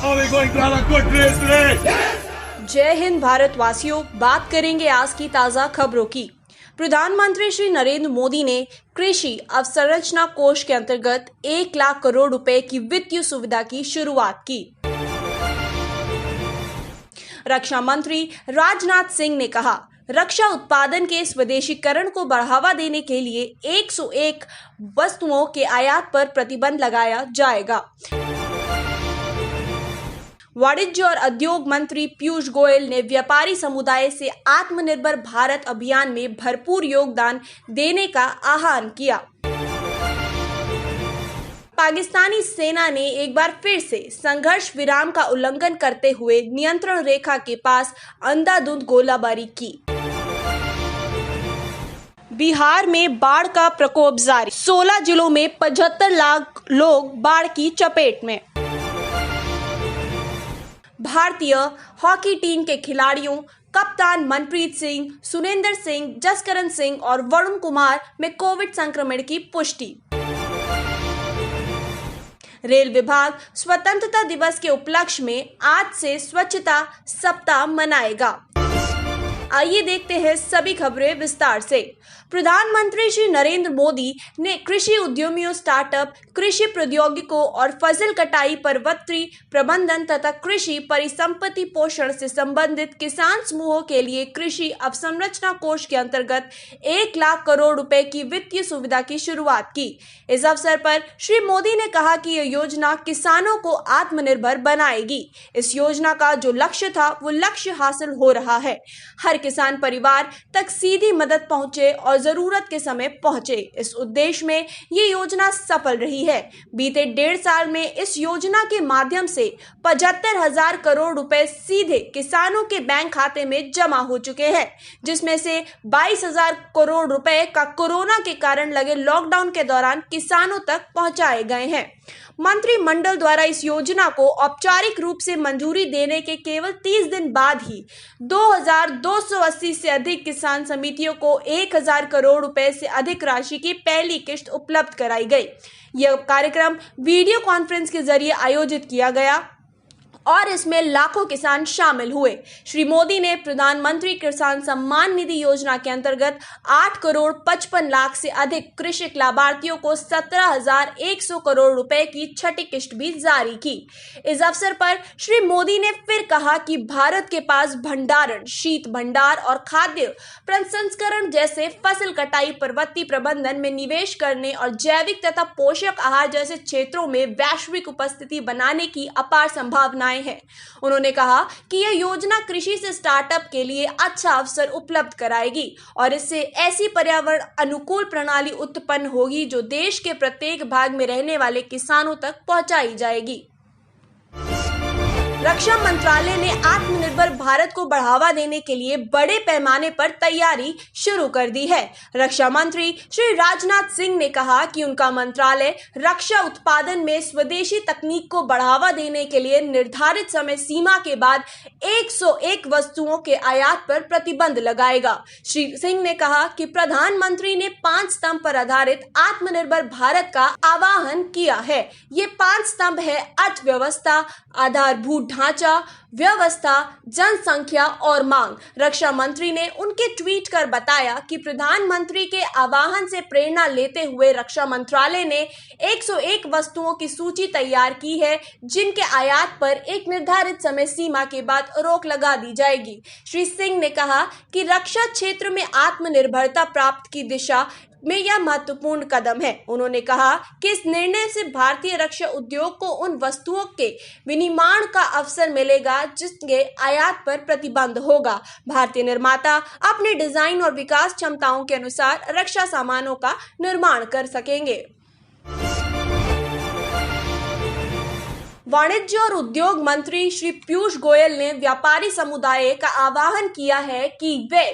Are we going to have a good race today? जय हिंद भारतवासियों, बात करेंगे आज की ताज़ा खबरों की। प्रधानमंत्री श्री नरेंद्र मोदी ने कृषि अवसंरचना कोष के अंतर्गत 1 लाख करोड़ रुपए की वित्तीय सुविधा की शुरुआत की। रक्षा मंत्री राजनाथ सिंह ने कहा, रक्षा उत्पादन के स्वदेशीकरण को बढ़ावा देने के लिए 101 वस्तुओं के आयात पर प्रतिबंध लगाया जाएगा। वाणिज्य और उद्योग मंत्री पीयूष गोयल ने व्यापारी समुदाय से आत्मनिर्भर भारत अभियान में भरपूर योगदान देने का आह्वान किया। पाकिस्तानी सेना ने एक बार फिर से संघर्ष विराम का उल्लंघन करते हुए नियंत्रण रेखा के पास अंधाधुंध गोलाबारी की। बिहार में बाढ़ का प्रकोप जारी, 16 जिलों में 75 लाख लोग बाढ़ की चपेट में। भारतीय हॉकी टीम के खिलाड़ियों कप्तान मनप्रीत सिंह, सुरेंद्र सिंह, जसकरण सिंह और वरुण कुमार में कोविड संक्रमण की पुष्टि। रेल विभाग स्वतंत्रता दिवस के उपलक्ष्य में आज से स्वच्छता सप्ताह मनाएगा। आइए देखते हैं सभी खबरें विस्तार से। प्रधानमंत्री श्री नरेंद्र मोदी ने कृषि उद्यमियों, स्टार्टअप, कृषि प्रौद्योगिकों और फसल कटाई, पर्वतीय प्रबंधन तथा कृषि परिसंपत्ति पोषण से संबंधित किसान समूहों के लिए कृषि अवसंरचना कोष के अंतर्गत 1 लाख करोड़ रुपए की वित्तीय सुविधा की शुरुआत की। इस अवसर पर श्री मोदी ने कहा कि यह योजना किसानों को आत्मनिर्भर बनाएगी। इस योजना का जो लक्ष्य था वो लक्ष्य हासिल हो रहा है। हर किसान परिवार तक सीधी मदद पहुंचे और जरूरत के समय पहुंचे, इस उद्देश्य में ये योजना सफल रही है। बीते 1.5 साल में इस योजना के माध्यम से 75,000 करोड़ रुपए सीधे किसानों के बैंक खाते में जमा हो चुके हैं, जिसमें से 22,000 करोड़ रुपए का कोरोना के कारण लगे लॉकडाउन के दौरान किसानों तक पहुंचाए गए हैं। मंत्रिमंडल द्वारा इस योजना को औपचारिक रूप से मंजूरी देने के केवल 30 दिन बाद ही 2,280 से अधिक किसान समितियों को 1,000 करोड़ रुपए से अधिक राशि की पहली किश्त उपलब्ध कराई गई। यह कार्यक्रम वीडियो कॉन्फ्रेंस के जरिए आयोजित किया गया और इसमें लाखों किसान शामिल हुए। श्री मोदी ने प्रधानमंत्री किसान सम्मान निधि योजना के अंतर्गत 8 करोड़ 55 लाख से अधिक कृषक लाभार्थियों को 17,100 करोड़ रुपए की छठी किश्त भी जारी की। इस अवसर पर श्री मोदी ने फिर कहा कि भारत के पास भंडारण, शीत भंडार और खाद्य प्रसंस्करण जैसे फसल कटाई, पर्वतीय प्रबंधन में निवेश करने और जैविक तथा पोषक आहार जैसे क्षेत्रों में वैश्विक उपस्थिति बनाने की अपार संभावनाएं है। उन्होंने कहा कि यह योजना कृषि से स्टार्टअप के लिए अच्छा अवसर उपलब्ध कराएगी और इससे ऐसी पर्यावरण अनुकूल प्रणाली उत्पन्न होगी जो देश के प्रत्येक भाग में रहने वाले किसानों तक पहुंचाई जाएगी। रक्षा मंत्रालय ने आत्मनिर्भर भारत को बढ़ावा देने के लिए बड़े पैमाने पर तैयारी शुरू कर दी है। रक्षा मंत्री श्री राजनाथ सिंह ने कहा कि उनका मंत्रालय रक्षा उत्पादन में स्वदेशी तकनीक को बढ़ावा देने के लिए निर्धारित समय सीमा के बाद 101 वस्तुओं के आयात पर प्रतिबंध लगाएगा। श्री सिंह ने कहा कि प्रधानमंत्री ने 5 स्तंभ पर आधारित आत्मनिर्भर भारत का आह्वान किया है। ये 5 स्तंभ है: अर्थव्यवस्था, आधारभूत ढांचा, व्यवस्था, जनसंख्या और मांग। रक्षा मंत्री ने उनके ट्वीट कर बताया कि प्रधानमंत्री के आह्वान से प्रेरणा लेते हुए रक्षा मंत्रालय ने 101 वस्तुओं की सूची तैयार की है, जिनके आयात पर एक निर्धारित समय सीमा के बाद रोक लगा दी जाएगी। श्री सिंह ने कहा कि रक्षा क्षेत्र में आत्मनिर्भरता प्राप्त की दिशा में यह महत्वपूर्ण कदम है। उन्होंने कहा कि इस निर्णय से भारतीय रक्षा उद्योग को उन वस्तुओं के विनिर्माण का अवसर मिलेगा जिसके आयात पर प्रतिबंध होगा। भारतीय निर्माता अपने डिजाइन और विकास क्षमताओं के अनुसार रक्षा सामानों का निर्माण कर सकेंगे। वाणिज्य और उद्योग मंत्री श्री पीयूष गोयल ने व्यापारी समुदाय का आह्वान किया है कि वे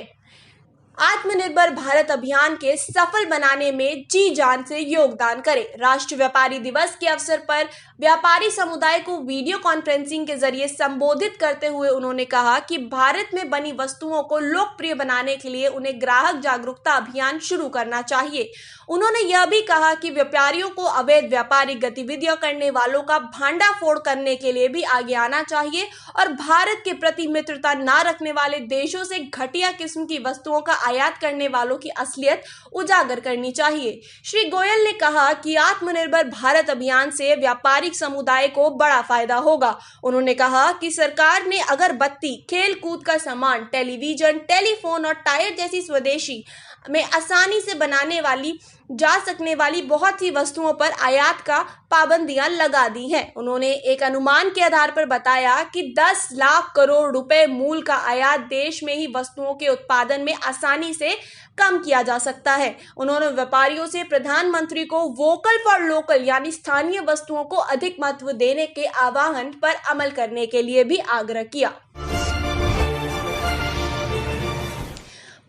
आत्मनिर्भर भारत अभियान के सफल बनाने में जी जान से योगदान करें। राष्ट्रीय व्यापारी दिवस के अवसर पर व्यापारी समुदाय को वीडियो कॉन्फ्रेंसिंग के जरिए संबोधित करते हुए उन्होंने कहा कि भारत में बनी वस्तुओं को लोकप्रिय बनाने के लिए उन्हें ग्राहक जागरूकता अभियान शुरू करना चाहिए। उन्होंने यह भी कहा कि व्यापारियों को अवैध व्यापारिक गतिविधियां करने वालों का भांडाफोड़ करने के लिए भी आगे आना चाहिए और भारत के प्रति मित्रता न रखने वाले देशों से घटिया किस्म की वस्तुओं का आयात करने वालों की असलियत उजागर करनी चाहिए। श्री गोयल ने कहा कि आत्मनिर्भर भारत अभियान से व्यापारिक समुदाय को बड़ा फायदा होगा। उन्होंने कहा कि सरकार ने अगरबत्ती, खेल कूद का सामान, टेलीविजन, टेलीफोन और टायर जैसी स्वदेशी में आसानी से बनाने वाली जा सकने वाली बहुत सी वस्तुओं पर आयात का पाबंदियां लगा दी हैं। उन्होंने एक अनुमान के आधार पर बताया कि 10 लाख करोड़ रुपए मूल्य का आयात देश में ही वस्तुओं के उत्पादन में आसानी से कम किया जा सकता है। उन्होंने व्यापारियों से प्रधानमंत्री को वोकल फॉर लोकल यानी स्थानीय वस्तुओं को अधिक महत्व देने के आह्वान पर अमल करने के लिए भी आग्रह किया।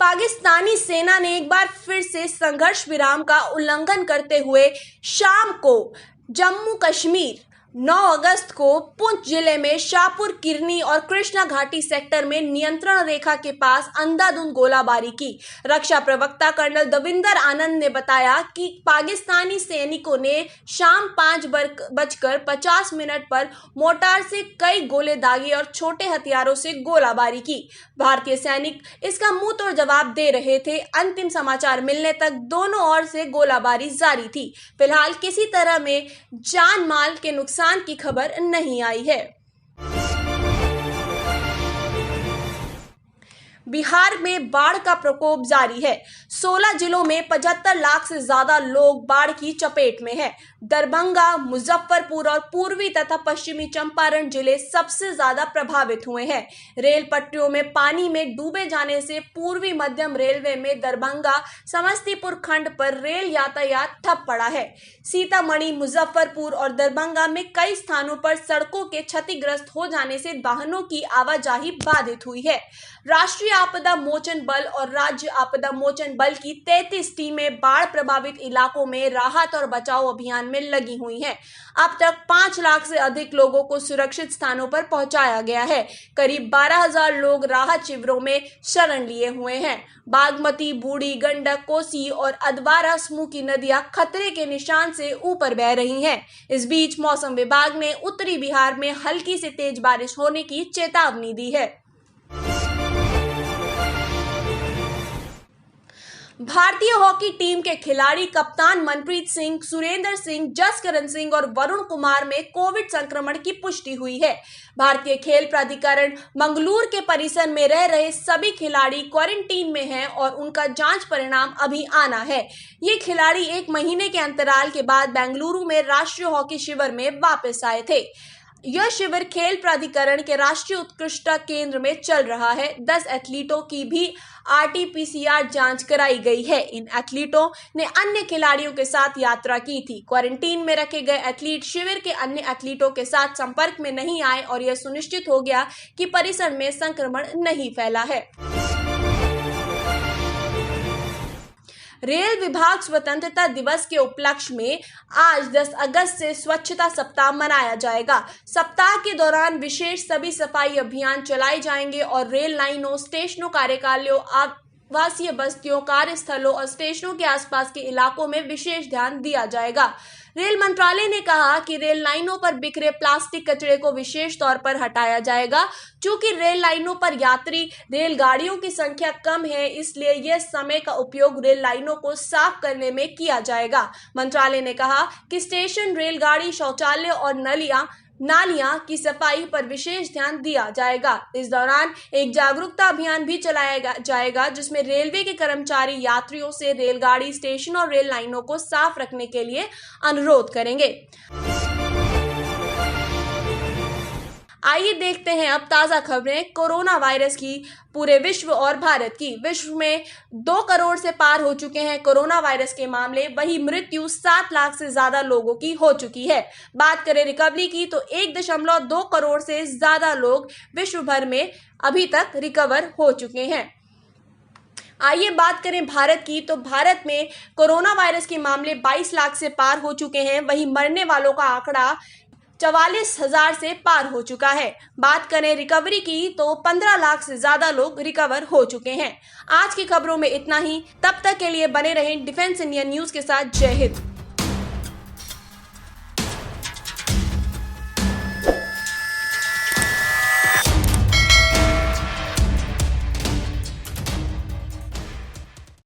पाकिस्तानी सेना ने एक बार फिर से संघर्ष विराम का उल्लंघन करते हुए शाम को जम्मू कश्मीर 9 अगस्त को पुंछ जिले में शाहपुर किरनी और कृष्णा घाटी सेक्टर में नियंत्रण रेखा के पास अंधाधुंध गोलाबारी की। रक्षा प्रवक्ता कर्नल दविंदर आनंद ने बताया कि पाकिस्तानी सैनिकों ने शाम 5:50 पर मोर्टार से कई गोले दागे और छोटे हथियारों से गोलाबारी की। भारतीय सैनिक इसका मुंहतोड़ जवाब दे रहे थे। अंतिम समाचार मिलने तक दोनों ओर से गोलाबारी जारी थी। फिलहाल किसी तरह में जान माल के नुकसान की खबर नहीं आई है। बिहार में बाढ़ का प्रकोप जारी है। 16 जिलों में 75 लाख से ज्यादा लोग बाढ़ की चपेट में हैं। दरभंगा, मुजफ्फरपुर और पूर्वी तथा पश्चिमी चंपारण जिले सबसे ज्यादा प्रभावित हुए हैं। रेल पटरियों में पानी में डूबे जाने से पूर्वी मध्यम रेलवे में दरभंगा समस्तीपुर खंड पर रेल यातायात ठप पड़ा है। सीतामढ़ी, मुजफ्फरपुर और दरभंगा में कई स्थानों पर सड़कों के क्षतिग्रस्त हो जाने से वाहनों की आवाजाही बाधित हुई है। राष्ट्रीय आपदा मोचन बल और राज्य आपदा मोचन बल की 33 टीमें बाढ़ प्रभावित इलाकों में राहत और बचाव अभियान में लगी हुई हैं। अब तक 5 लाख से अधिक लोगों को सुरक्षित स्थानों पर पहुंचाया गया है। करीब 12,000 लोग राहत शिविरों में शरण लिए हुए हैं। बागमती, बूढ़ी गंडक, कोसी और अधवारा समूह की नदियां खतरे के निशान से ऊपर बह रही हैं। इस बीच मौसम विभाग ने उत्तरी बिहार में हल्की से तेज बारिश होने की चेतावनी दी है। भारतीय हॉकी टीम के खिलाड़ी कप्तान मनप्रीत सिंह, सुरेंद्र सिंह, जसकरण सिंह और वरुण कुमार में कोविड संक्रमण की पुष्टि हुई है। भारतीय खेल प्राधिकरण मंगलूर के परिसर में रह रहे सभी खिलाड़ी क्वारंटीन में हैं और उनका जांच परिणाम अभी आना है। ये खिलाड़ी 1 महीने के अंतराल के बाद बेंगलुरु में राष्ट्रीय हॉकी शिविर में वापस आए थे। यह शिविर खेल प्राधिकरण के राष्ट्रीय उत्कृष्टता केंद्र में चल रहा है। 10 एथलीटों की भी RT-PCR जांच कराई गई है। इन एथलीटों ने अन्य खिलाड़ियों के साथ यात्रा की थी। क्वारंटीन में रखे गए एथलीट शिविर के अन्य एथलीटों के साथ संपर्क में नहीं आए और यह सुनिश्चित हो गया कि परिसर में संक्रमण नहीं फैला है। रेल विभाग स्वतंत्रता दिवस के उपलक्ष्य में आज 10 अगस्त से स्वच्छता सप्ताह मनाया जाएगा। सप्ताह के दौरान विशेष सभी सफाई अभियान चलाए जाएंगे और रेल लाइनों, स्टेशनों, कार्यालयों, आवासीय बस्तियों, कार्यस्थलों और स्टेशनों के आसपास के इलाकों में विशेष ध्यान दिया जाएगा। रेल मंत्रालय ने कहा कि रेल लाइनों पर बिखरे प्लास्टिक कचरे को विशेष तौर पर हटाया जाएगा। चूंकि रेल लाइनों पर यात्री रेलगाड़ियों की संख्या कम है, इसलिए यह समय का उपयोग रेल लाइनों को साफ करने में किया जाएगा। मंत्रालय ने कहा कि स्टेशन, रेलगाड़ी, शौचालय और नालियां की सफाई पर विशेष ध्यान दिया जाएगा। इस दौरान एक जागरूकता अभियान भी चलाया जाएगा जिसमें रेलवे के कर्मचारी यात्रियों से रेलगाड़ी, स्टेशन और रेल लाइनों को साफ रखने के लिए अनुरोध करेंगे। आइए देखते हैं अब ताजा खबरें कोरोना वायरस की पूरे विश्व और भारत की। विश्व में 2 करोड़ से पार हो चुके हैं कोरोना वायरस के मामले, वही मृत्यु 7 लाख से ज्यादा लोगों की हो चुकी है। बात करें रिकवरी की तो 1.2 करोड़ से ज्यादा लोग विश्व भर में अभी तक रिकवर हो चुके हैं। आइए बात करें भारत की, तो भारत में कोरोना वायरस के मामले 22 लाख से पार हो चुके हैं। वहीं मरने वालों का आंकड़ा 44,000 से पार हो चुका है। बात करें रिकवरी की, तो 15 लाख से ज्यादा लोग रिकवर हो चुके हैं। आज की खबरों में इतना ही। तब तक के लिए बने रहें डिफेंस इंडिया न्यूज के साथ। जय हिंद।